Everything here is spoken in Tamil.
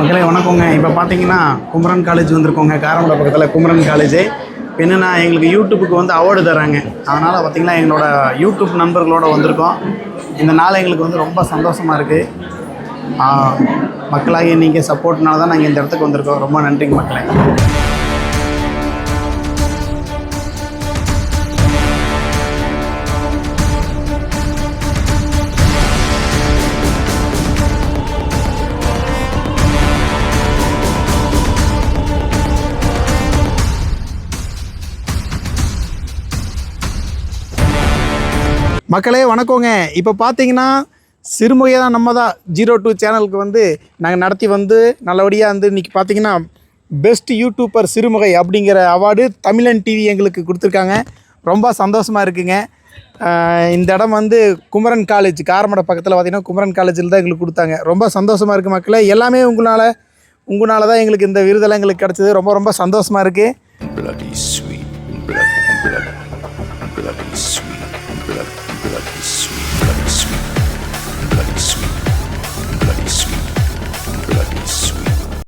மக்களே வணக்கங்க. இப்போ பார்த்தீங்கன்னா குமரன் காலேஜ் வந்திருக்கோங்க. காரமடை பக்கத்தில் குமரன் காலேஜ். என்னென்னா எங்களுக்கு யூடியூப்புக்கு வந்து அவார்டு தராங்க. அதனால் பார்த்திங்கன்னா எங்களோட யூடியூப் நண்பர்களோடு வந்திருக்கோம். இந்த நாள் எங்களுக்கு வந்து ரொம்ப சந்தோஷமாக இருக்குது. மக்களாகிய நீங்கள் சப்போர்ட்னால தான் நாங்கள் இந்த இடத்துக்கு வந்திருக்கோம். ரொம்ப நன்றிங்க மக்களே. மக்களே வணக்கங்க. இப்போ பார்த்தீங்கன்னா சிறுமுகை தான் நம்ம தான் 02 சேனலுக்கு வந்து நாங்கள் நடத்தி வந்து நல்லபடியாக வந்து இன்றைக்கி பார்த்தீங்கன்னா பெஸ்ட் யூடியூபர் சிறுமுகை அப்படிங்கிற அவார்டு தமிழன் டிவி எங்களுக்கு கொடுத்துருக்காங்க. ரொம்ப சந்தோஷமாக இருக்குங்க. இந்த இடம் வந்து குமரன் காலேஜ் காரமடை பக்கத்தில் பார்த்திங்கன்னா குமரன் காலேஜில் தான் எங்களுக்கு கொடுத்தாங்க. ரொம்ப சந்தோஷமாக இருக்குது மக்களே. எல்லாமே உங்களால் தான் எங்களுக்கு இந்த விருதெல்லாம் எங்களுக்கு கிடச்சிது. ரொம்ப ரொம்ப சந்தோஷமாக இருக்குது. Bloody sweet blood.